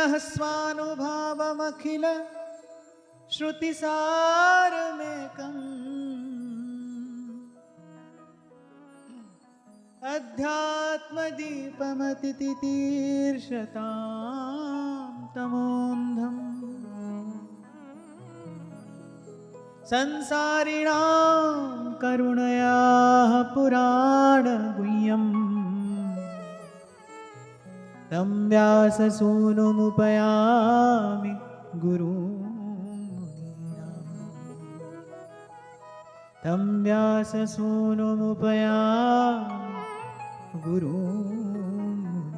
यः स्वानुभावमखिल श्रुतिसारमेकम् अध्यात्मदीपमतितितीर्षतां तमोन्धम् संसारिणां करुणयाः पुराणगुह्यम् तं व्याससूनुमुपयामि तं व्याससूनुमुपयामि गुरुमुनीनाम्।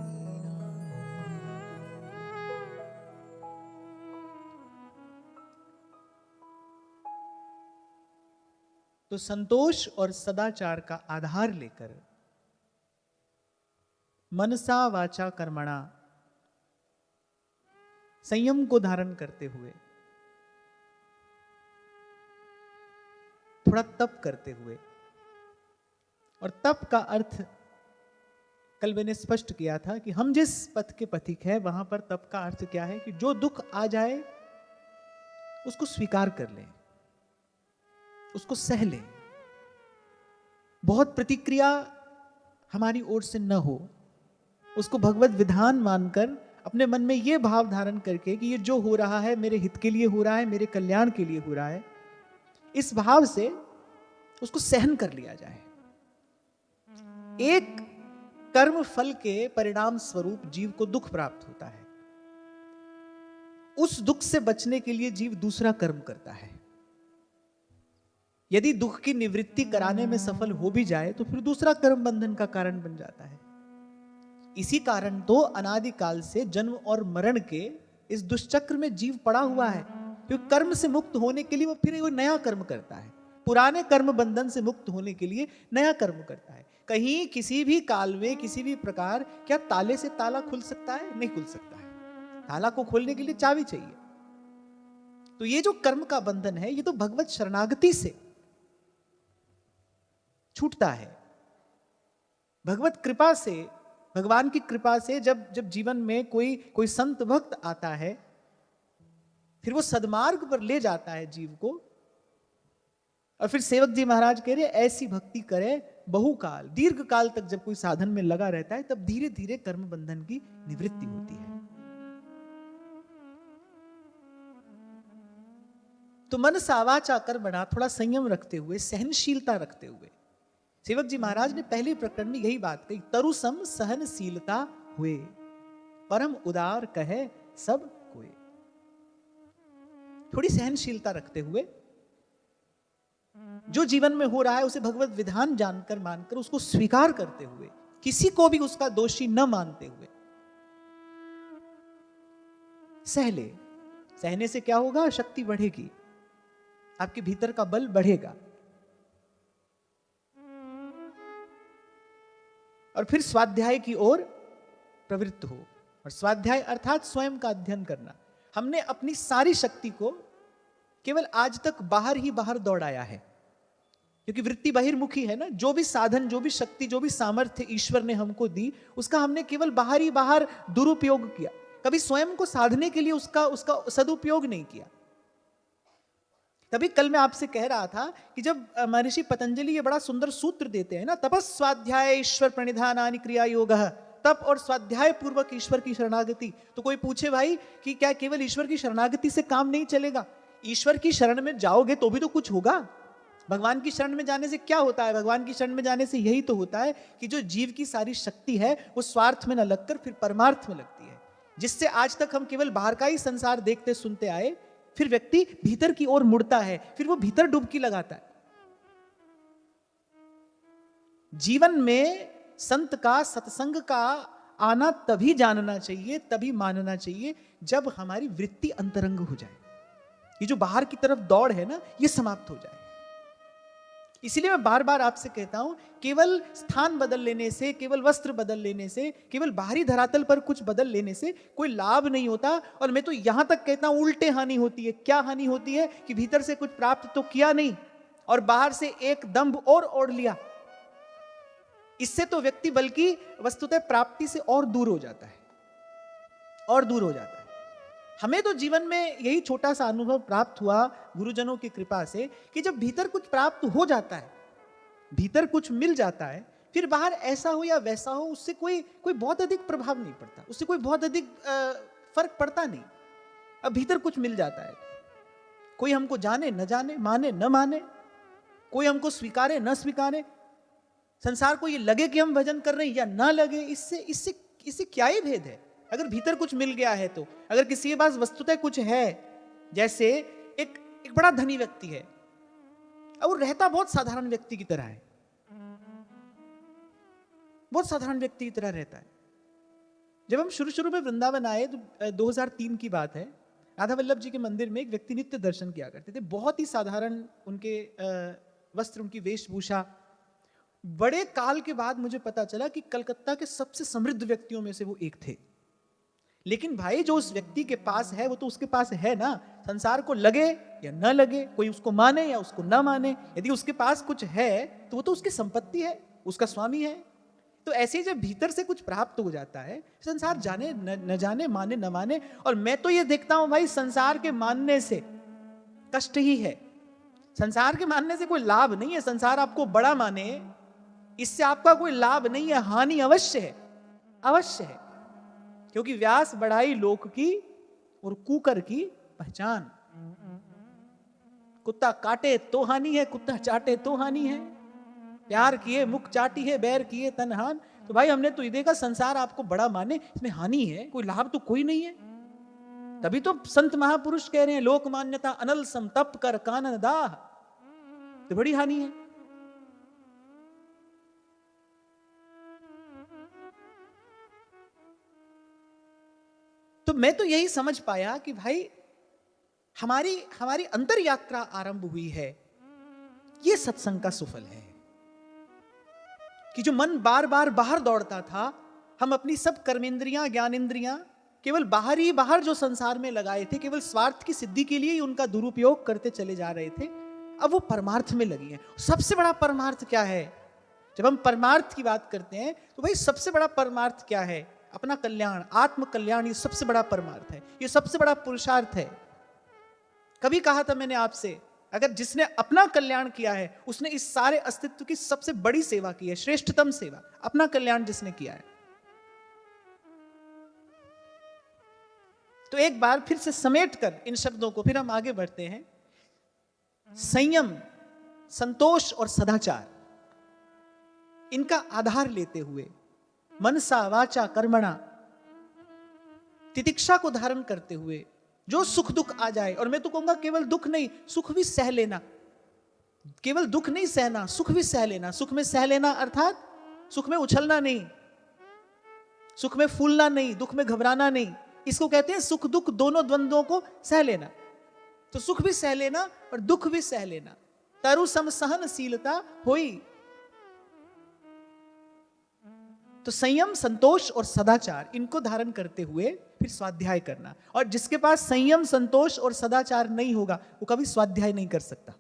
तो संतोष और सदाचार का आधार लेकर मनसा वाचा कर्मणा संयम को धारण करते हुए, थोड़ा तप करते हुए, और तप का अर्थ कल मैंने स्पष्ट किया था कि हम जिस पथ के पथिक है वहां पर तप का अर्थ क्या है कि जो दुख आ जाए उसको स्वीकार कर लें, उसको सह लें, बहुत प्रतिक्रिया हमारी ओर से न हो, उसको भगवत विधान मानकर अपने मन में यह भाव धारण करके कि ये जो हो रहा है मेरे हित के लिए हो रहा है, मेरे कल्याण के लिए हो रहा है, इस भाव से उसको सहन कर लिया जाए। एक कर्म फल के परिणाम स्वरूप जीव को दुख प्राप्त होता है, उस दुख से बचने के लिए जीव दूसरा कर्म करता है। यदि दुख की निवृत्ति कराने में सफल हो भी जाए तो फिर दूसरा कर्म बंधन का कारण बन जाता है। इसी कारण तो अनादिकाल से जन्म और मरण के इस दुष्चक्र में जीव पड़ा हुआ है, क्योंकि कर्म से मुक्त होने के लिए वो फिर नया कर्म करता है, पुराने कर्म बंधन से मुक्त होने के लिए नया कर्म करता है। कहीं किसी भी काल में किसी भी प्रकार क्या ताले से ताला खुल सकता है? नहीं खुल सकता है। ताला को खोलने के लिए चाबी चाहिए। तो ये जो कर्म का बंधन है ये तो भगवत शरणागति से छूटता है, भगवत कृपा से, भगवान की कृपा से। जब जीवन में कोई संत भक्त आता है, फिर वो सदमार्ग पर ले जाता है जीव को, और फिर सेवक जी महाराज कह रहे ऐसी भक्ति करे बहुकाल, दीर्घ काल तक जब कोई साधन में लगा रहता है तब धीरे धीरे कर्म बंधन की निवृत्ति होती है। तो मन सावाचा कर्मणा, थोड़ा संयम रखते हुए, सहनशीलता रखते हुए, सेवक जी महाराज ने पहले प्रकरण में यही बात कही, तरुसम सहनशीलता हुए परम उदार कहे सब कोई। थोड़ी सहनशीलता रखते हुए जो जीवन में हो रहा है उसे भगवत विधान जानकर मानकर उसको स्वीकार करते हुए, किसी को भी उसका दोषी न मानते हुए सह ले। सहने से क्या होगा? शक्ति बढ़ेगी, आपके भीतर का बल बढ़ेगा, और फिर स्वाध्याय की ओर प्रवृत्त हो। और स्वाध्याय अर्थात स्वयं का अध्ययन करना। हमने अपनी सारी शक्ति को केवल आज तक बाहर ही बाहर दौड़ाया है, क्योंकि वृत्ति बहिर्मुखी है ना। जो भी साधन, जो भी शक्ति, जो भी सामर्थ्य ईश्वर ने हमको दी, उसका हमने केवल बाहर ही बाहर दुरुपयोग किया, कभी स्वयं को साधने के लिए उसका सदुपयोग नहीं किया। तभी कल मैं आपसे कह रहा था कि जब महर्षि पतंजलि ये बड़ा सुंदर सूत्र देते हैं ना, तपस्वाध्याय ईश्वर प्रणिधानानि क्रिया योगः, तप और स्वाध्याय पूर्वक ईश्वर की शरणागति। तो कोई पूछे भाई कि क्या केवल ईश्वर की शरणागति से काम नहीं चलेगा? ईश्वर की शरण में जाओगे तो भी तो कुछ होगा। भगवान की शरण में जाने से क्या होता है? भगवान की शरण में जाने से यही तो होता है कि जो जीव की सारी शक्ति है वो स्वार्थ में न लगकर फिर परमार्थ में लगती है, जिससे आज तक हम केवल बाहर का ही संसार देखते सुनते आए, फिर व्यक्ति भीतर की ओर मुड़ता है, फिर वो भीतर डुबकी लगाता है। जीवन में संत का, सत्संग का आना तभी जानना चाहिए, तभी मानना चाहिए जब हमारी वृत्ति अंतरंग हो जाए, ये जो बाहर की तरफ दौड़ है ना, ये समाप्त हो जाए। इसलिए मैं बार बार आपसे कहता हूं, केवल स्थान बदल लेने से, केवल वस्त्र बदल लेने से, केवल बाहरी धरातल पर कुछ बदल लेने से कोई लाभ नहीं होता। और मैं तो यहां तक कहता हूं उल्टे हानि होती है। क्या हानि होती है? कि भीतर से कुछ प्राप्त तो किया नहीं और बाहर से एक दंभ और ओढ़ लिया। इससे तो व्यक्ति बल्कि वस्तुतः प्राप्ति से और दूर हो जाता है, और दूर हो जाता है। हमें तो जीवन में यही छोटा सा अनुभव प्राप्त हुआ गुरुजनों की कृपा से कि जब भीतर कुछ प्राप्त हो जाता है, भीतर कुछ मिल जाता है, फिर बाहर ऐसा हो या वैसा हो, उससे कोई कोई बहुत अधिक प्रभाव नहीं पड़ता, उससे कोई बहुत अधिक फर्क पड़ता नहीं। अब भीतर कुछ मिल जाता है, कोई हमको जाने न जाने, माने न माने, कोई हमको स्वीकारे न स्वीकारे, संसार को ये लगे कि हम भजन कर रहे हैं या ना लगे, इससे इससे इससे क्या ही भेद है। अगर भीतर कुछ मिल गया है तो, अगर किसी के पास वस्तुतः कुछ है, जैसे एक एक बड़ा धनी व्यक्ति है और वो रहता बहुत साधारण व्यक्ति की तरह है, बहुत साधारण व्यक्ति की तरह रहता है। जब हम शुरू शुरू में वृंदावन आए तो 2003 की बात है, राधा वल्लभ जी के मंदिर में एक व्यक्ति नित्य दर्शन किया करते थे, बहुत ही साधारण उनके वस्त्र, उनकी वेशभूषा। बड़े काल के बाद मुझे पता चला कि कलकत्ता के सबसे समृद्ध व्यक्तियों में से वो एक थे। लेकिन भाई जो उस व्यक्ति के पास है वो तो उसके पास है ना, संसार को लगे या न लगे, कोई उसको माने या उसको ना माने, यदि उसके पास कुछ है तो वो तो उसकी संपत्ति है, उसका स्वामी है। तो ऐसे ही जब भीतर से कुछ प्राप्त हो जाता है, संसार जाने न जाने, माने न माने। और मैं तो ये देखता हूं भाई, संसार के मानने से कष्ट ही है, संसार के मानने से कोई लाभ नहीं है। संसार आपको बड़ा माने, इससे आपका कोई लाभ नहीं है, हानि अवश्य है, अवश्य है। क्योंकि व्यास बढ़ाई लोक की और कुकर की पहचान। कुत्ता काटे तो हानि है, कुत्ता चाटे तो हानि है, प्यार किए मुख चाटी है, बैर किए तन हान। तो भाई हमने तो ये देखा, संसार आपको बड़ा माने, इसमें हानि है, कोई लाभ तो कोई नहीं है। तभी तो संत महापुरुष कह रहे हैं, लोक मान्यता अनल सम तप कर कानन दाह, तो बड़ी हानि है। तो मैं तो यही समझ पाया कि भाई हमारी हमारी अंतर यात्रा आरंभ हुई है, ये सत्संग का सुफल है कि जो मन बार बार बाहर दौड़ता था, हम अपनी सब कर्मेंद्रियां, ज्ञानेंद्रियां केवल बाहर ही बाहर जो संसार में लगाए थे, केवल स्वार्थ की सिद्धि के लिए ही उनका दुरुपयोग करते चले जा रहे थे, अब वो परमार्थ में लगी हैं। सबसे बड़ा परमार्थ क्या है? जब हम परमार्थ की बात करते हैं तो भाई सबसे बड़ा परमार्थ क्या है? अपना कल्याण, आत्म कल्याण, ये सबसे बड़ा परमार्थ है, ये सबसे बड़ा पुरुषार्थ है। कभी कहा था मैंने आपसे, अगर जिसने अपना कल्याण किया है उसने इस सारे अस्तित्व की सबसे बड़ी सेवा की है, श्रेष्ठतम सेवा, अपना कल्याण जिसने किया है। तो एक बार फिर से समेट कर इन शब्दों को फिर हम आगे बढ़ते हैं। संयम, संतोष और सदाचार, इनका आधार लेते हुए मनसा वाचा कर्मणा, तितिक्षा को धारण करते हुए जो सुख दुख आ जाए, और मैं तो कहूंगा केवल दुख नहीं, सुख भी सह लेना, केवल दुख नहीं सहना, सुख भी सह लेना। सुख में सह लेना अर्थात सुख में उछलना नहीं, सुख में फूलना नहीं, दुख में घबराना नहीं, इसको कहते हैं सुख दुख दोनों द्वंद्वों को सह लेना। तो सुख भी सह लेना और दुख भी सह लेना, तरु सम सहनशीलता होई। तो संयम, संतोष और सदाचार, इनको धारण करते हुए फिर स्वाध्याय करना। और जिसके पास संयम, संतोष और सदाचार नहीं होगा वो कभी स्वाध्याय नहीं कर सकता,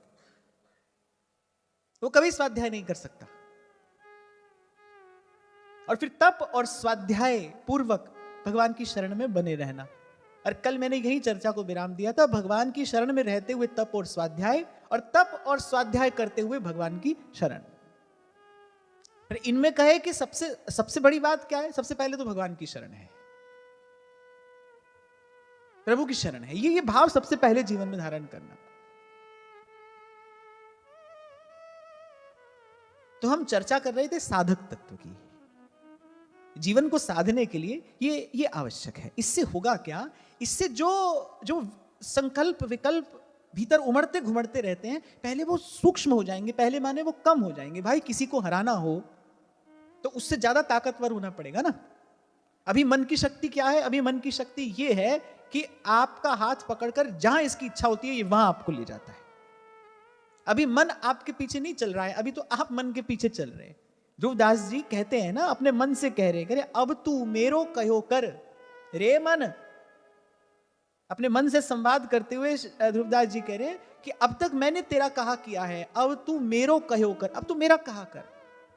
वो कभी स्वाध्याय नहीं कर सकता। और फिर तप और स्वाध्याय पूर्वक भगवान की शरण में बने रहना। और कल मैंने यही चर्चा को विराम दिया था, भगवान की शरण में रहते हुए तप और स्वाध्याय, और तप और स्वाध्याय करते हुए भगवान की शरण। इनमें कहे कि सबसे बड़ी बात क्या है? सबसे पहले तो भगवान की शरण है, प्रभु की शरण है, ये भाव सबसे पहले जीवन में धारण करना। तो हम चर्चा कर रहे थे साधक तत्व की, जीवन को साधने के लिए ये आवश्यक है। इससे होगा क्या? इससे जो संकल्प विकल्प भीतर उमड़ते घुमड़ते रहते हैं, पहले वो सूक्ष्म हो जाएंगे, पहले माने वो कम हो जाएंगे। भाई किसी को हराना हो तो उससे ज्यादा ताकतवर होना पड़ेगा ना। अभी मन की शक्ति क्या है? अभी मन की शक्ति ये है कि आपका हाथ पकड़कर जहां इसकी इच्छा होती है ये वहां आपको ले जाता है। अभी मन आपके पीछे नहीं चल रहा है, अभी तो आप मन के पीछे चल रहे हैं। ध्रुवदास जी कहते हैं ना, अपने मन से कह रहे, अब तू मेरो कहो कर रे मन। अपने मन से संवाद करते हुए ध्रुवदास जी कह रहे कि अब तक मैंने तेरा कहा किया है, अब तू मेरो कहो कर, अब तू मेरा कहा कर।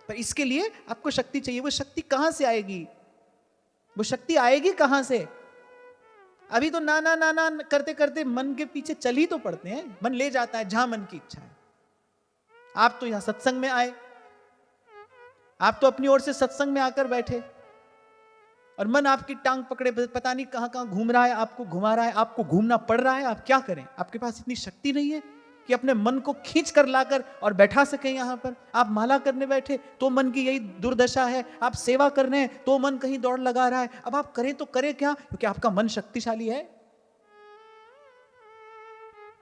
पर इसके लिए आपको शक्ति चाहिए। वो शक्ति कहां से आएगी? वो शक्ति आएगी कहां से? अभी तो ना ना ना ना करते करते मन के पीछे चल ही तो पड़ते हैं, मन ले जाता है जहां मन की इच्छा है। आप तो यहां सत्संग में आए, आप तो अपनी ओर से सत्संग में आकर बैठे, और मन आपकी टांग पकड़े पता नहीं कहां कहां घूम रहा है, आपको घुमा रहा है, आपको घूमना पड़ रहा है। आप क्या करें? आपके पास इतनी शक्ति नहीं है कि अपने मन को खींच कर लाकर और बैठा सके यहां पर। आप माला करने बैठे तो मन की यही दुर्दशा है, आप सेवा कर रहे हैं तो मन कहीं दौड़ लगा रहा है। अब आप करें तो करें क्या? क्योंकि आपका मन शक्तिशाली है।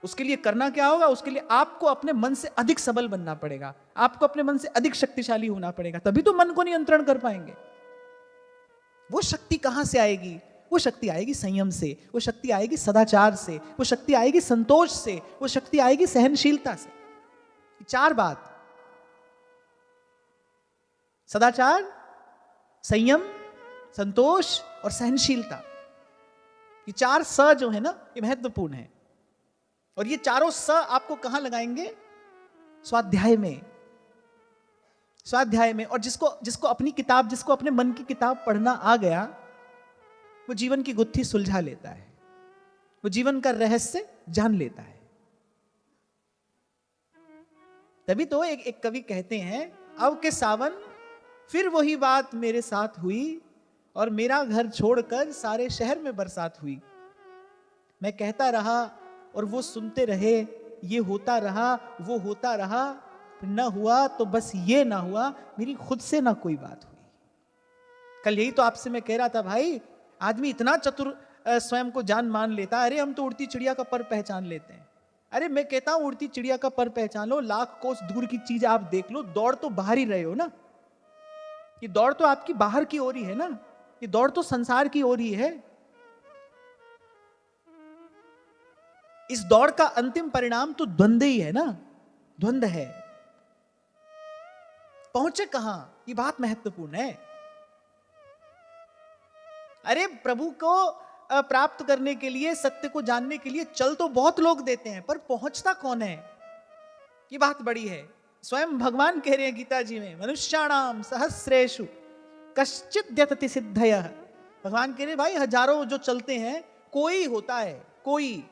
उसके लिए करना क्या होगा? उसके लिए आपको अपने मन से अधिक सबल बनना पड़ेगा, आपको अपने मन से अधिक शक्तिशाली होना पड़ेगा, तभी तो मन को नियंत्रण कर पाएंगे। वो शक्ति कहां से आएगी? वो शक्ति आएगी संयम से, वो शक्ति आएगी सदाचार से, वो शक्ति आएगी संतोष से, वो शक्ति आएगी सहनशीलता से। चार बात, सदाचार, संयम, संतोष और सहनशीलता, ये चार स जो है ना, ये महत्वपूर्ण है। और ये चारों स आपको कहां लगाएंगे? स्वाध्याय में, स्वाध्याय में। और जिसको अपनी किताब, जिसको अपने मन की किताब पढ़ना आ गया, वो जीवन की गुत्थी सुलझा लेता है, वो जीवन का रहस्य जान लेता है। तभी तो एक कवि कहते हैं, अब के सावन फिर वही बात मेरे साथ हुई, और मेरा घर छोड़कर सारे शहर में बरसात हुई। मैं कहता रहा और वो सुनते रहे, ये होता रहा वो होता रहा, न हुआ तो बस ये ना हुआ, मेरी खुद से ना कोई बात हुई। कल यही तो आपसे मैं कह रहा था, भाई आदमी इतना चतुर स्वयं को जान मान लेता है। अरे हम तो उड़ती चिड़िया का पर पहचान लेते हैं। अरे मैं कहता हूं उड़ती चिड़िया का पर पहचान लो, लाख कोस दूर की चीज आप देख लो, दौड़ तो बाहर ही रहे हो ना। ये दौड़ तो आपकी बाहर की ओर ही है ना, ये दौड़ तो संसार की ओर ही है। इस दौड़ का अंतिम परिणाम तो द्वंद्व ही है ना, द्वंद्व है। पहुंचे कहां, ये बात महत्वपूर्ण है। अरे प्रभु को प्राप्त करने के लिए, सत्य को जानने के लिए चल तो बहुत लोग देते हैं, पर पहुंचता कौन है, ये बात बड़ी है। स्वयं भगवान कह रहे हैं गीता जी में, मनुष्याणाम सहस्रेषु कश्चित् द्यतति सिद्धयः। भगवान कह रहे भाई हजारों जो चलते हैं, कोई होता है, कोई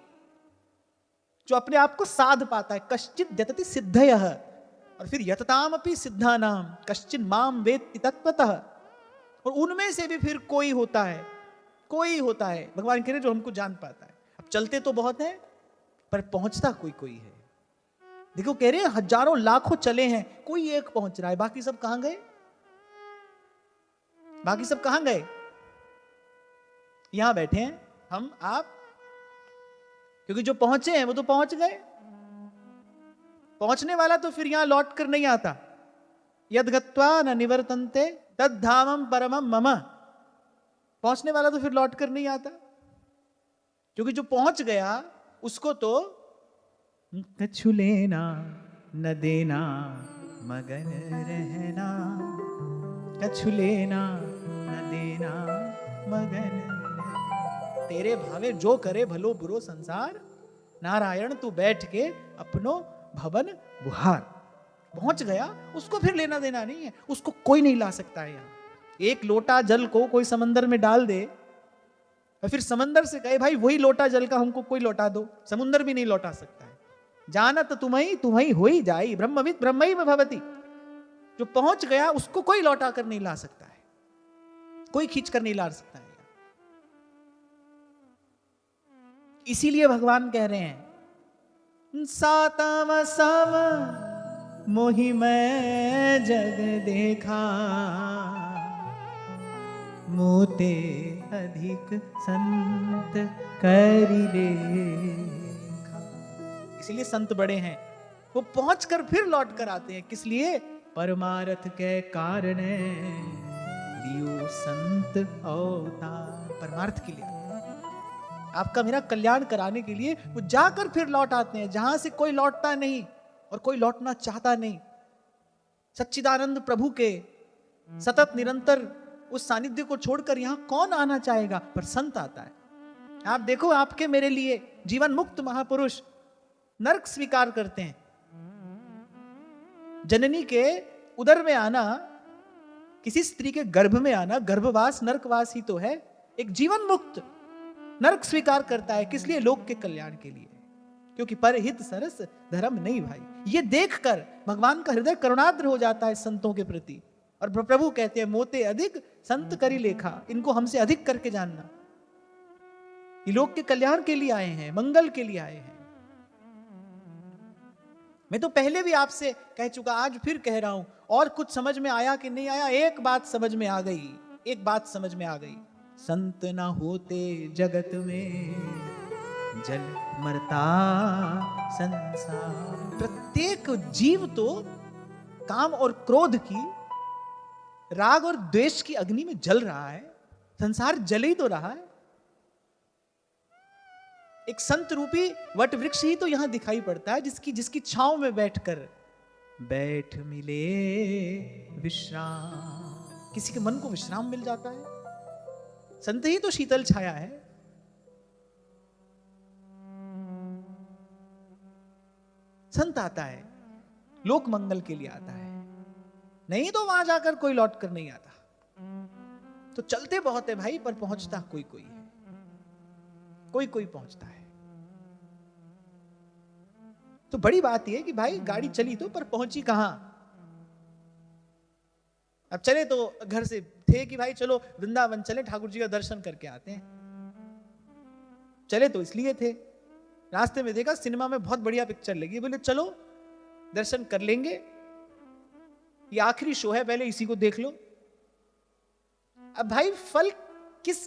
जो अपने आप को साध पाता है। कश्चित् द्यतति सिद्धयः, और फिर यतताम अपि सिद्धानाम कश्चिन् माम वेत्ति तत्त्वतः। और उनमें से भी फिर कोई होता है, कोई होता है, भगवान कह रहे जो हमको जान पाता है। अब चलते तो बहुत हैं, पर पहुंचता कोई कोई है। देखो कह रहे हैं हजारों लाखों चले हैं, कोई एक पहुंच रहा है, बाकी सब कहां गए? बाकी सब कहां गए? यहां बैठे हैं हम, आप, क्योंकि जो पहुंचे हैं वो तो पहुंच गए। पहुंचने वाला तो फिर यहां लौट कर नहीं आता। यद गत्वा न निवर्तन्ते तद धामम परमम मम। पहुंचने वाला तो फिर लौट कर नहीं आता, क्योंकि जो पहुंच गया उसको तो कछु लेना न देना मगन रहना, कछु लेना न देना मगन रहना। तेरे भावे जो करे भलो बुरो संसार, नारायण तू बैठ के अपनो भवन बुहार। पहुंच गया, उसको फिर लेना देना नहीं है, उसको कोई नहीं ला सकता है। यहां एक लोटा जल को कोई समंदर में डाल दे और फिर समंदर से कहे भाई वही लोटा जल का हमको कोई लौटा दो, समुंदर भी नहीं लौटा सकता है। जानत तुम्हें तुम्हें हो ही जाई, ब्रह्मविद ब्रह्मैव भवति। जो पहुंच गया उसको कोई लौटा कर नहीं ला सकता है, कोई खींच कर नहीं ला सकता है। इसीलिए भगवान कह रहे हैं सातम सम मोहि मैं जग देखा, मोते अधिक संत करि लेखा। इसलिए संत बड़े हैं, वो पहुंच कर फिर लौट कर आते हैं। किस लिए? परमार्थ के कारण लियो संत अवतार। परमार्थ के लिए, आपका मेरा कल्याण कराने के लिए वो जाकर फिर लौट आते हैं, जहां से कोई लौटता नहीं और कोई लौटना चाहता नहीं। सच्चिदानंद प्रभु के सतत निरंतर उस सानिध्य को छोड़कर यहां कौन आना चाहेगा? पर संत आता है। आप देखो, आपके मेरे लिए जीवन मुक्त महापुरुष नरक स्वीकार करते हैं। जननी के उदर में आना, किसी स्त्री के गर्भ में आना, गर्भवास नरकवास ही तो है। एक जीवन मुक्त नरक स्वीकार करता है, किस लिए? लोक के कल्याण के लिए, क्योंकि परहित सरस धर्म नहीं भाई। ये देखकर भगवान का हृदय करुणाद्र हो जाता है संतों के प्रति, और प्रभु कहते हैं मोते अधिक संत करी लेखा, इनको हमसे अधिक करके जानना। ये लोक के कल्याण के लिए आए हैं, मंगल के लिए आए हैं। मैं तो पहले भी आपसे कह चुका, आज फिर कह रहा हूं, और कुछ समझ में आया कि नहीं आया? एक बात समझ में आ गई, एक बात समझ में आ गई, संत ना होते जगत में जल मरता संसार। प्रत्येक जीव तो काम और क्रोध की, राग और द्वेष की अग्नि में जल रहा है, संसार जल ही तो रहा है। एक संत रूपी वट वृक्ष ही तो यहां दिखाई पड़ता है, जिसकी छांव में बैठ मिले विश्राम। किसी के मन को विश्राम मिल जाता है, संत ही तो शीतल छाया है। संत आता है लोक मंगल के लिए आता है, नहीं तो वहां जाकर कोई लौट कर नहीं आता। तो चलते बहुत है भाई, पर पहुंचता कोई कोई है, कोई कोई पहुंचता है। तो बड़ी बात यह कि भाई गाड़ी चली तो, पर पहुंची कहां? अब चले तो घर से थे कि भाई चलो वृंदावन चले, ठाकुर जी का दर्शन करके आते हैं। चले तो इसलिए थे, रास्ते में देखा सिनेमा में बहुत बढ़िया पिक्चर लगी, बोले चलो दर्शन कर लेंगे, ये आखिरी शो है, पहले इसी को देख लो। अब भाई फल किस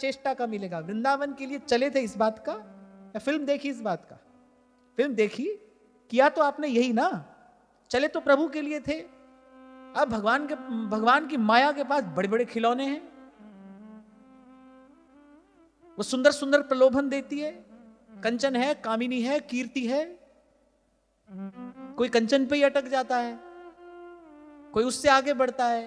चेष्टा का मिलेगा? वृंदावन के लिए चले थे इस बात का, या फिल्म देखी इस बात का? फिल्म देखी, किया तो आपने यही ना, चले तो प्रभु के लिए थे। अब भगवान की माया के पास बड़े बड़े खिलौने हैं, वो सुंदर सुंदर प्रलोभन देती है, कंचन है, कामिनी है, कीर्ति है। कोई कंचन पे ही अटक जाता है, कोई उससे आगे बढ़ता है,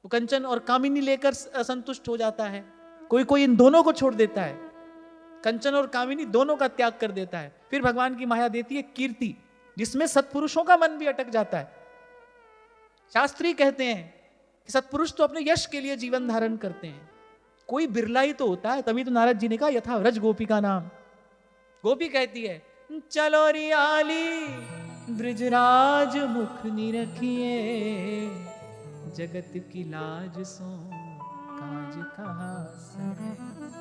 वो कंचन और कामिनी लेकर असंतुष्ट हो जाता है। कोई इन दोनों को छोड़ देता है, कंचन और कामिनी दोनों का त्याग कर देता है। फिर भगवान की माया देती है कीर्ति, जिसमें सत्पुरुषों का मन भी अटक जाता है। शास्त्री कहते हैं कि सत्पुरुष तो अपने यश के लिए जीवन धारण करते हैं, कोई बिरला ही तो होता है। तभी तो नारद जी ने कहा यथा व्रज गोपी का नाम। गोपी कहती है चलो रियाली ब्रजराज मुख निरखिए, जगत की लाज सो काज कहा सके।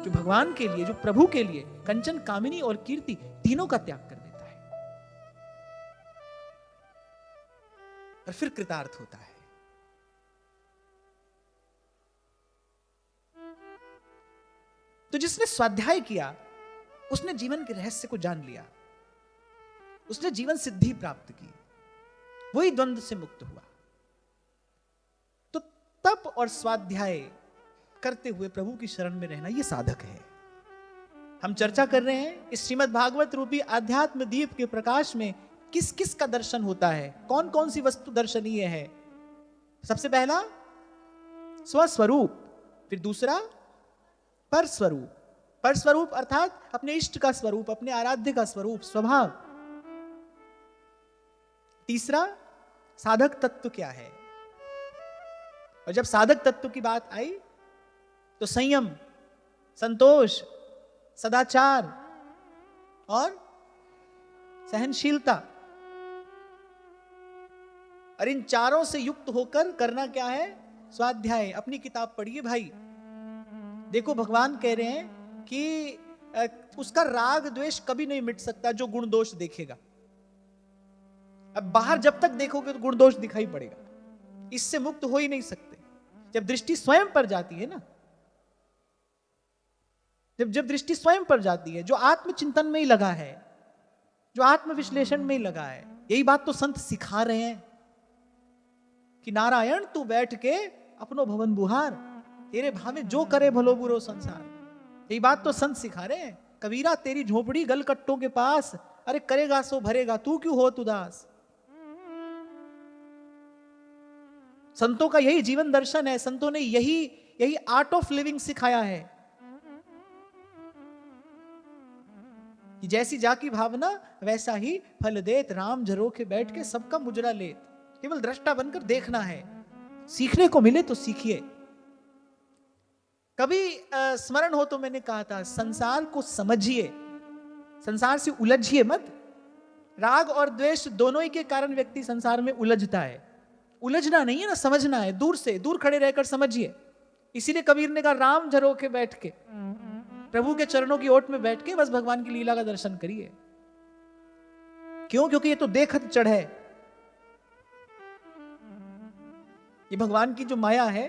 जो भगवान के लिए, जो प्रभु के लिए कंचन, कामिनी और कीर्ति तीनों का त्याग कर देता है, और फिर कृतार्थ होता है। तो जिसने स्वाध्याय किया उसने जीवन के रहस्य को जान लिया, उसने जीवन सिद्धि प्राप्त की, वही द्वंद्व से मुक्त हुआ। तो तप और स्वाध्याय करते हुए प्रभु की शरण में रहना, यह साधक है। हम चर्चा कर रहे हैं इस श्रीमद् भागवत रूपी आध्यात्म दीप के प्रकाश में किस किस का दर्शन होता है, कौन कौन सी वस्तु दर्शनीय है। सबसे पहला स्वस्वरूप, फिर दूसरा परस्वरूप। परस्वरूप अर्थात अपने इष्ट का स्वरूप, अपने आराध्य का स्वरूप, स्वभाव। तीसरा साधक तत्व क्या है, और जब साधक तत्व की बात आई तो संयम, संतोष, सदाचार और सहनशीलता। और इन चारों से युक्त होकर करना क्या है? स्वाध्याय। अपनी किताब पढ़िए भाई, देखो भगवान कह रहे हैं कि उसका राग द्वेष कभी नहीं मिट सकता जो गुण दोष देखेगा। अब बाहर जब तक देखोगे तो गुण दोष दिखाई पड़ेगा, इससे मुक्त हो ही नहीं सकते। जब दृष्टि स्वयं पर जाती है ना, जब दृष्टि स्वयं पर जाती है, जो आत्मचिंतन में ही लगा है, जो आत्म विश्लेषण में ही लगा है, यही बात तो संत सिखा रहे हैं कि नारायण तू बैठ के अपनो भवन बुहार, तेरे भावे जो करे भलो बुरो संसार। यही बात तो संत सिखा रहे हैं। कबीरा तेरी झोपड़ी गलकट्टों के पास, अरे करेगा सो भरेगा, तू क्यों हो उदास। संतों का यही जीवन दर्शन है, संतों ने यही आर्ट ऑफ लिविंग सिखाया है कि जैसी जाकी भावना वैसा ही फल देत, राम झरोखे बैठ के सबका मुजरा लेत। केवल दृष्टा बनकर देखना है, सीखने को मिले तो सीखिए। कभी स्मरण हो तो मैंने कहा था, संसार को समझिए, संसार से उलझिए मत। राग और द्वेष दोनों ही के कारण व्यक्ति संसार में उलझता है। उलझना नहीं है ना, समझना है। दूर से, दूर खड़े रहकर समझिए। इसीलिए कबीर ने कहा, राम झरोखे बैठ के, प्रभु के चरणों की ओट में बैठ के बस भगवान की लीला का दर्शन करिए। क्यों? क्योंकि ये तो देखत चढ़ है। ये भगवान की जो माया है,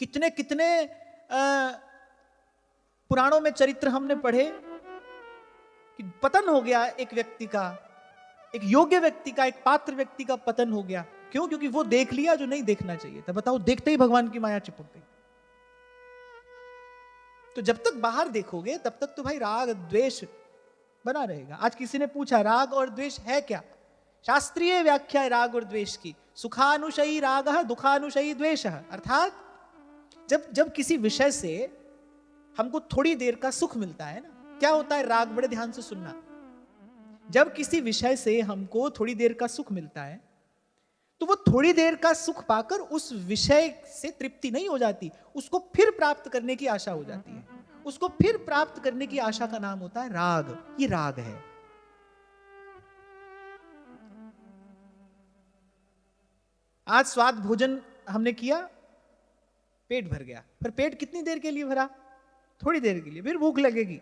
कितने कितने पुराणों में चरित्र हमने पढ़े कि पतन हो गया एक व्यक्ति का, एक योग्य व्यक्ति का, एक पात्र व्यक्ति का पतन हो गया। क्यों? क्योंकि वो देख लिया जो नहीं देखना चाहिए था। बताओ, देखते ही भगवान की माया चिपक गई। तो जब तक बाहर देखोगे तब तक तो भाई राग द्वेष बना रहेगा। आज किसी ने पूछा, राग और द्वेष है क्या? शास्त्रीय व्याख्या है राग और द्वेष की, सुखानुशयी राग दुखानुशयी द्वेष। अर्थात जब किसी विषय से हमको थोड़ी देर का सुख मिलता है ना, क्या होता है? राग, बड़े ध्यान से सुनना। जब किसी विषय से हमको थोड़ी देर का सुख मिलता है, तो वो थोड़ी देर का सुख पाकर उस विषय से तृप्ति नहीं हो जाती, उसको फिर प्राप्त करने की आशा हो जाती है। उसको फिर प्राप्त करने की आशा का नाम होता है राग। ये राग है। आज स्वाद भोजन हमने किया, पेट भर गया, पर पेट कितनी देर के लिए भरा? थोड़ी देर के लिए, फिर भूख लगेगी।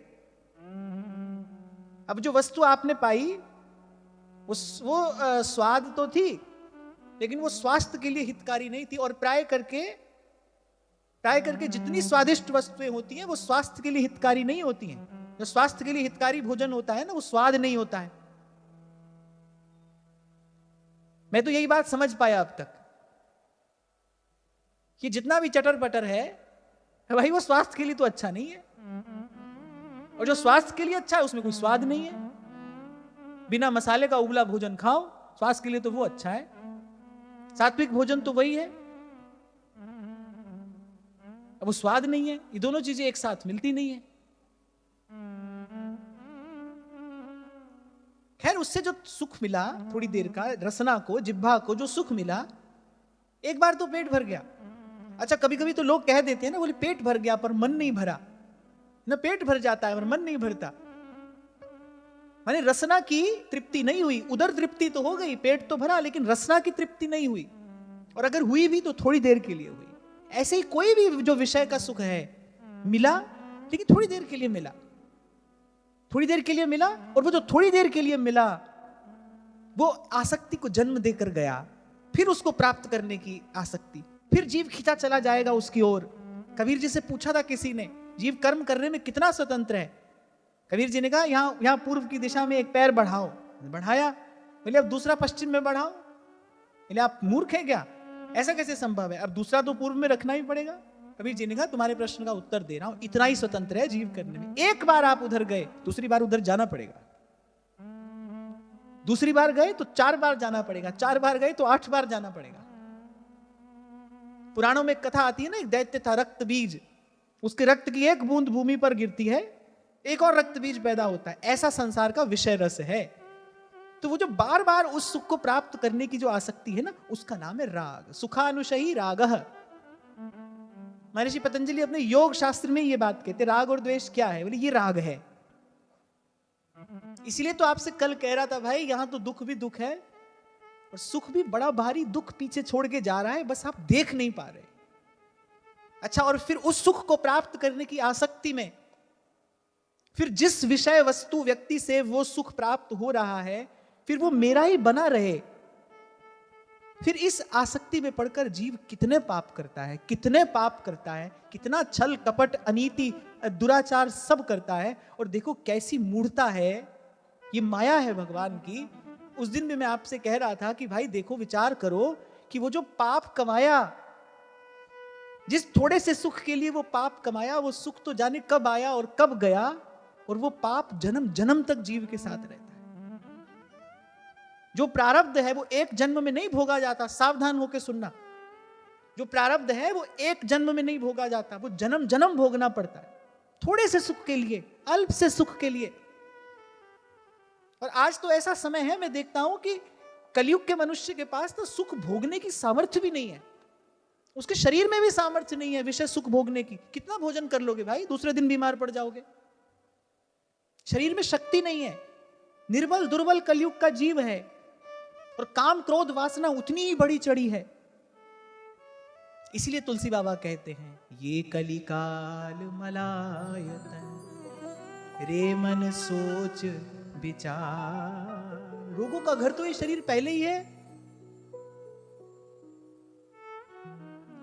अब जो वस्तु आपने पाई वो स्वाद तो थी, लेकिन वो स्वास्थ्य के लिए हितकारी नहीं थी। और प्राय करके जितनी स्वादिष्ट वस्तुएं होती हैं वो स्वास्थ्य के लिए हितकारी नहीं होती हैं। जो स्वास्थ्य के लिए हितकारी भोजन होता है ना, वो स्वाद नहीं होता है। मैं तो यही बात समझ पाया अब तक कि जितना भी चटर पटर है भाई, वो स्वास्थ्य के लिए तो अच्छा नहीं है, और जो स्वास्थ्य के लिए अच्छा है उसमें कोई स्वाद नहीं है। बिना मसाले का उबला भोजन खाओ, स्वास्थ्य के लिए तो वो अच्छा है। सात्विक भोजन तो वही है, अब वो स्वाद नहीं है। ये दोनों चीजें एक साथ मिलती नहीं है। खैर, उससे जो सुख मिला थोड़ी देर का, रसना को, जिह्वा को जो सुख मिला, एक बार तो पेट भर गया। अच्छा, कभी कभी तो लोग कह देते हैं ना, बोले पेट भर गया पर मन नहीं भरा। ना पेट भर जाता है पर मन नहीं भरता। माने रसना की तृप्ति नहीं हुई। उधर तृप्ति तो हो गई, पेट तो भरा, लेकिन रसना की तृप्ति नहीं हुई, और अगर हुई भी तो थोड़ी देर के लिए हुई। ऐसे ही कोई भी जो विषय का सुख है मिला, लेकिन थोड़ी देर के लिए मिला, थोड़ी देर के लिए मिला, और वो जो थोड़ी देर के लिए मिला वो आसक्ति को जन्म देकर गया। फिर उसको प्राप्त करने की आसक्ति, फिर जीव खींचा चला जाएगा उसकी ओर। कबीर जी से पूछा था किसी ने, जीव कर्म करने में कितना स्वतंत्र है? कबीर जी ने कहा, यहां पूर्व की दिशा में एक पैर बढ़ाओ। बढ़ाया। बोले अब दूसरा पश्चिम में बढ़ाओ। बोले आप मूर्ख हैं क्या? ऐसा कैसे संभव है? अब दूसरा तो पूर्व में रखना ही पड़ेगा। कबीर जी ने कहा, तुम्हारे प्रश्न का उत्तर दे रहा हूं, इतना ही स्वतंत्र है जीव करने में। एक बार आप उधर गए, दूसरी बार उधर जाना पड़ेगा। दूसरी बार गए तो 4 बार जाना पड़ेगा, 4 बार गए तो 8 बार जाना पड़ेगा। पुराणों में एक कथा आती है ना, एक दैत्य था रक्त बीज, उसके रक्त की एक बूंद भूमि पर गिरती है, एक और रक्त बीज पैदा होता है। ऐसा संसार का विषय रस है। तो वो जो बार बार उस सुख को प्राप्त करने की जो आसक्ति है ना, उसका नाम है राग। सुखानुशयी रागः। महर्षि पतंजलि अपने योग शास्त्र में ये बात कहते, राग और द्वेष क्या है? बोले ये राग है। इसलिए तो आपसे कल कह रहा था भाई, यहां तो दुख भी दुख है और सुख भी बड़ा भारी दुख पीछे छोड़ के जा रहा है, बस आप देख नहीं पा रहे। अच्छा, और फिर उस सुख को प्राप्त करने की आसक्ति में, फिर जिस विषय वस्तु व्यक्ति से वो सुख प्राप्त हो रहा है, फिर वो मेरा ही बना रहे, फिर इस आसक्ति में पड़कर जीव कितने पाप करता है, कितने पाप करता है, कितना छल कपट अनीति दुराचार सब करता है। और देखो कैसी मूढ़ता है, ये माया है भगवान की। उस दिन भी मैं आपसे कह रहा था कि भाई देखो, विचार करो कि वो जो पाप कमाया, जिस थोड़े से सुख के लिए वो पाप कमाया, वो सुख तो जाने कब आया और कब गया, और वो पाप जन्म जन्म तक जीव के साथ रहता है। जो प्रारब्ध है वो एक जन्म में नहीं भोगा जाता, सावधान होकर सुनना। जो प्रारब्ध है वो एक जन्म में नहीं भोगा जाता, वो जन्म जन्म भोगना पड़ता है, थोड़े से सुख के लिए, अल्प से सुख के लिए। और आज तो ऐसा समय है, मैं देखता हूं कि कलयुग के मनुष्य के पास तो सुख भोगने की सामर्थ्य भी नहीं है। उसके शरीर में भी सामर्थ्य नहीं है विषय सुख भोगने की। कितना भोजन कर लोगे भाई, दूसरे दिन बीमार पड़ जाओगे। शरीर में शक्ति नहीं है, निर्बल दुर्बल कलयुग का जीव है, और काम क्रोध वासना उतनी ही बड़ी चढ़ी है। इसलिए तुलसी बाबा कहते हैं, ये कलिकाल मलायतन रे मन सोच विचार। रोगों का घर तो ये शरीर पहले ही है,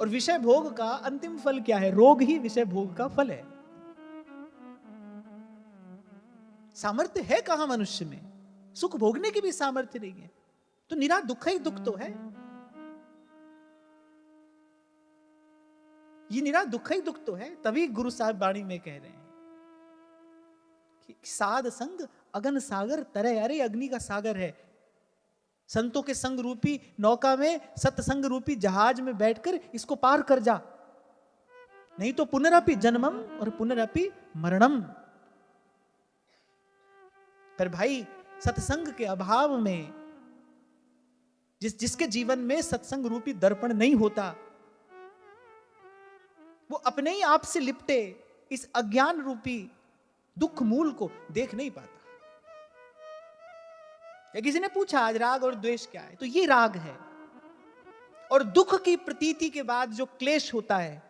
और विषय भोग का अंतिम फल क्या है? रोग ही विषय भोग का फल है। सामर्थ्य है कहां मनुष्य में? सुख भोगने की भी सामर्थ्य नहीं है, तो निरा दुख ही दुख तो है। ये निरा दुख ही दुख तो है। तभी गुरु साहब वाणी में कह रहे हैं कि साध संग अगन सागर तरह। अरे अग्नि का सागर है, संतों के संग रूपी नौका में, सत्संग रूपी जहाज में बैठकर इसको पार कर जा, नहीं तो पुनरपि जन्मम और पुनरपि मरणम। पर भाई सत्संग के अभाव में, जिसके जीवन में सत्संग रूपी दर्पण नहीं होता, वो अपने ही आप से लिपटे इस अज्ञान रूपी दुख मूल को देख नहीं पाता। या किसी ने पूछा आज राग और द्वेष क्या है, तो ये राग है। और दुख की प्रतीति के बाद जो क्लेश होता है,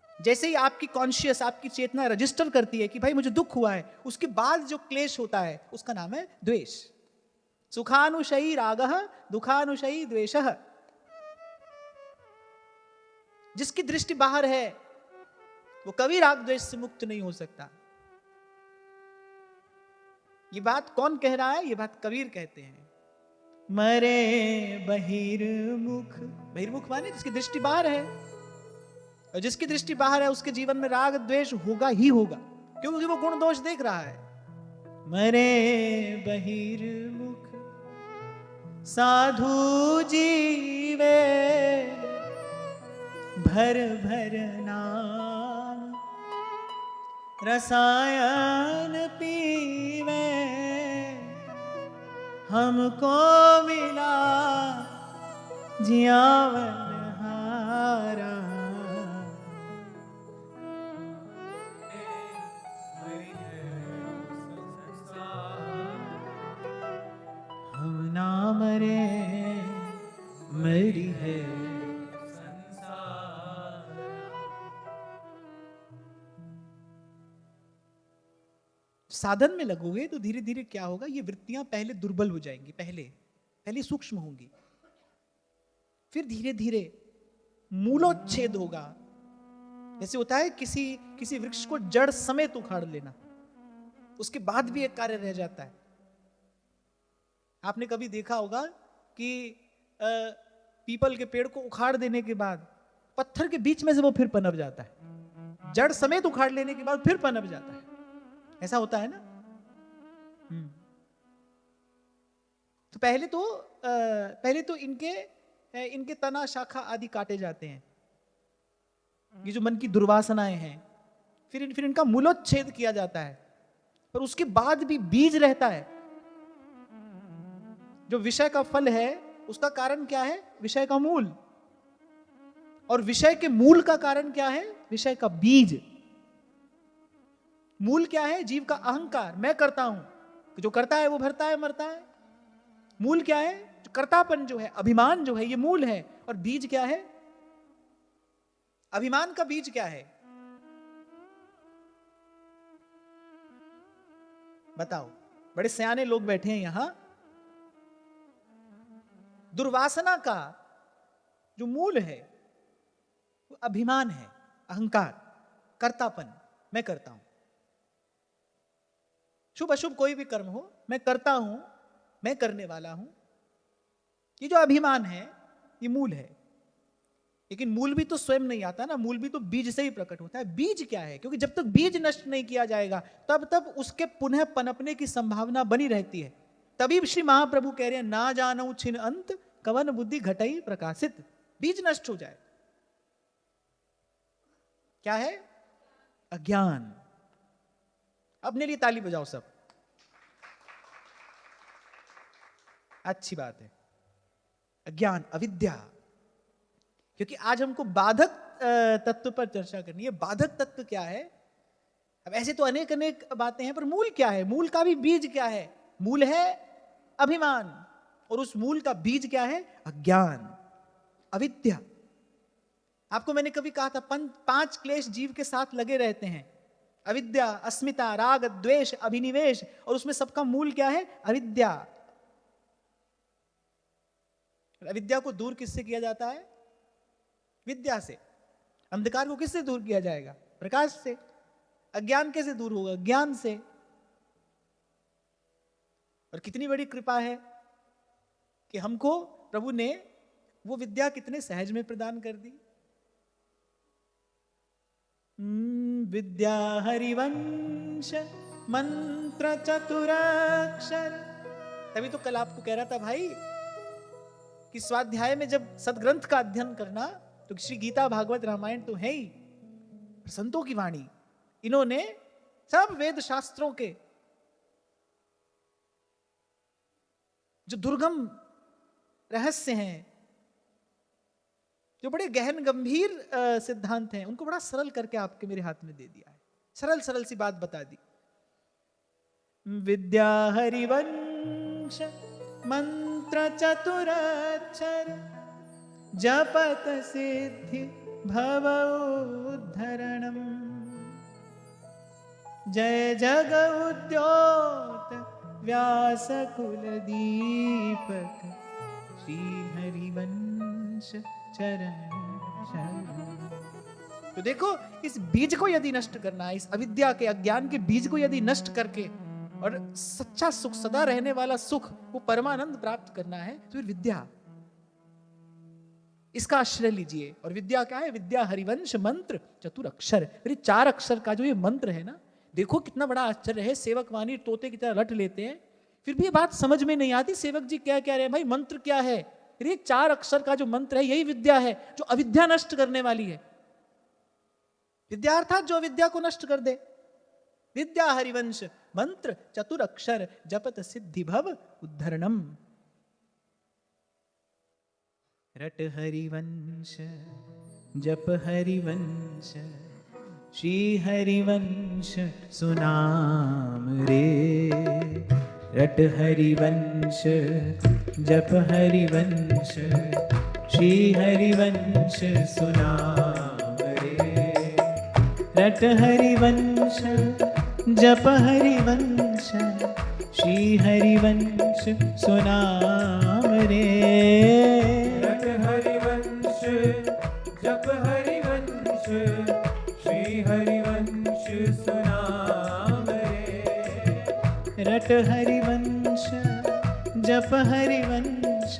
जैसे ही आपकी कॉन्शियस, आपकी चेतना रजिस्टर करती है कि भाई मुझे दुख हुआ है, उसके बाद जो क्लेश होता है उसका नाम है द्वेष। सुखानुशयी रागः दुखानुशयी द्वेषः। जिसकी दृष्टि बाहर है वो कभी राग द्वेष से मुक्त नहीं हो सकता। ये बात कौन कह रहा है? ये बात कबीर कहते हैं। मरे बहिर्मुख। बहिर्मुख माने जिसकी दृष्टि बाहर है, और जिसकी दृष्टि बाहर है उसके जीवन में राग द्वेष होगा ही होगा, क्योंकि वो गुण दोष देख रहा है। मरे बहिर्मुख साधु जीवे भर भर नाम रसायन पीवे। हमको मिला जियावन हारा। हम ना मरे मरी है साधन में लगोगे तो धीरे धीरे क्या होगा, ये वृत्तियां पहले दुर्बल हो जाएंगी, पहले सूक्ष्म होंगी, फिर धीरे धीरे मूलोच्छेद होगा। जैसे होता है किसी वृक्ष को जड़ समेत उखाड़ लेना, उसके बाद भी एक कार्य रह जाता है। आपने कभी देखा होगा कि पीपल के पेड़ को उखाड़ देने के बाद पत्थर के बीच में से वो फिर पनप जाता है, जड़ समेत उखाड़ लेने के बाद फिर पनप जाता है। ऐसा होता है ना। तो पहले तो इनके तना शाखा आदि काटे जाते हैं, ये जो मन की दुर्वासनाएं हैं, फिर इनका मूलोच्छेद किया जाता है। पर उसके बाद भी बीज रहता है। जो विषय का फल है उसका कारण क्या है? विषय का मूल। और विषय के मूल का कारण क्या है? विषय का बीज। मूल क्या है? जीव का अहंकार, मैं करता हूं। जो करता है वो भरता है मरता है। मूल क्या है? जो कर्तापन जो है, अभिमान जो है, ये मूल है। और बीज क्या है? अभिमान का बीज क्या है? बताओ, बड़े सयाने लोग बैठे हैं यहां। दुर्वासना का जो मूल है वो अभिमान है, अहंकार, कर्तापन, मैं करता हूं। शुभ अशुभ कोई भी कर्म हो, मैं करता हूं, मैं करने वाला हूं, ये जो अभिमान है ये मूल है। लेकिन मूल भी तो स्वयं नहीं आता ना, मूल भी तो बीज से ही प्रकट होता है। बीज क्या है? क्योंकि जब तक बीज नष्ट नहीं किया जाएगा तब उसके पुनः पनपने की संभावना बनी रहती है। तभी श्री महाप्रभु कह रहे हैं, ना जानऊ छिन अंत कवन बुद्धि घटई प्रकाशित। बीज नष्ट हो जाए, क्या है? अज्ञान। अपने लिए ताली बजाओ सब, अच्छी बात है। अज्ञान, अविद्या। क्योंकि आज हमको बाधक तत्व पर चर्चा करनी है। बाधक तत्व क्या है? अब ऐसे तो अनेक अनेक बातें हैं, पर मूल क्या है? मूल का भी बीज क्या है? मूल है अभिमान, और उस मूल का बीज क्या है? अज्ञान, अविद्या। आपको मैंने कभी कहा था 5 क्लेश जीव के साथ लगे रहते हैं, अविद्या, अस्मिता, राग, द्वेष, अभिनिवेश, और उसमें सबका मूल क्या है? अविद्या। अविद्या को दूर किससे किया जाता है? विद्या से। अंधकार को किससे दूर किया जाएगा? प्रकाश से। अज्ञान कैसे दूर होगा? ज्ञान से। और कितनी बड़ी कृपा है कि हमको प्रभु ने वो विद्या कितने सहज में प्रदान कर दी। विद्या हरिवंश मंत्र चतुराक्षर। तभी तो कल आपको कह रहा था भाई कि स्वाध्याय में जब सदग्रंथ का अध्ययन करना, तो श्री गीता, भागवत, रामायण तो है ही, संतों की वाणी। इन्होंने सब वेद शास्त्रों के जो दुर्गम रहस्य हैं, जो बड़े गहन गंभीर सिद्धांत हैं, उनको बड़ा सरल करके आपके मेरे हाथ में दे दिया है। सरल सरल सी बात बता दी। विद्या हरिवंश मंत्र चतुराक्षर जपत सिद्धि भव उद्धरणम जय जग उद्योत व्यास कुल दीपक श्री हरिवंश चरण शरण। तो देखो, इस बीज को यदि नष्ट करना है, इस अविद्या के, अज्ञान के बीज को यदि नष्ट करके और सच्चा सुख, सदा रहने वाला सुख, वो परमानंद प्राप्त करना है, तो फिर विद्या, इसका आश्रय लीजिए। और विद्या क्या है? विद्या हरिवंश मंत्र चतुर अक्षर। 4 अक्षर का जो ये मंत्र है ना, देखो कितना बड़ा आश्चर्य है। सेवक वाणी तोते की तरह रट लेते हैं, फिर भी ये बात समझ में नहीं आती सेवक जी क्या कह रहे हैं। भाई मंत्र क्या है? ये 4 अक्षर का जो मंत्र है, यही विद्या है जो अविद्या नष्ट करने वाली है। विद्या अर्थात जो अविद्या को नष्ट कर दे। विद्या हरिवंश मंत्र चतुर अक्षर जपत सिद्धि भव उद्धरणम। रट हरिवंश जप हरिवंश श्री हरिवंश सुनाम रे। रट हरिवंश जप हरिवंश श्री हरिवंश सुनाम रे। रट हरिवंश जप हरिवंश श्री हरिवंश सुनाम रे। रट हरिवंश जप हरिवंश श्री हरिवंश सुनाम रे। रट हरिवंश जप हरिवंश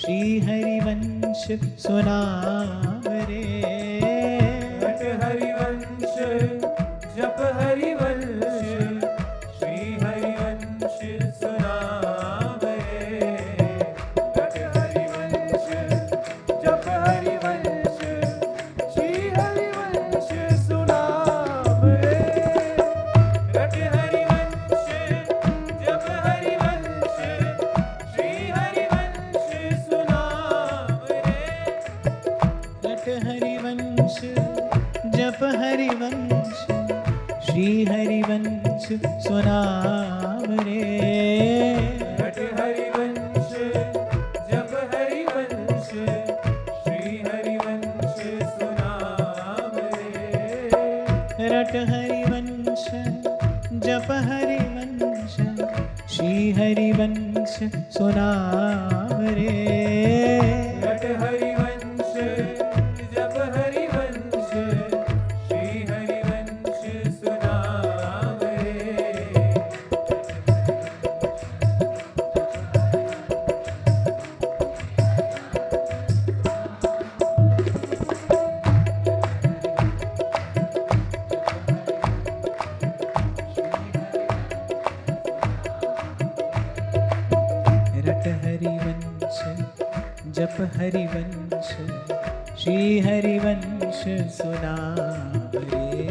श्री हरिवंश सुनाम रे। रट हरिवंश जप हरिवंश श्री हरिवंश सुनाम रे। रट हरिवंश जप हरिवंश श्री हरिवंश सुनाम रे। रट हरिवंश जप हरिवंश श्री हरिवंश सुनाम रे। रट हरिवंश जप हरिवंश श्री हरिवंश सुनाम रे। रट हरिवंश जप हरिवंश श्री हरिवंश सुनाम रे। रट हरिवंश जप हरिवंश श्री हरिवंश सुनाम रे। रट हरिवंश जप हरिवंश श्री हरिवंश सुनाम रे। रट हरिवंश जप हरिवंश श्री हरिवंश सुनाम रे।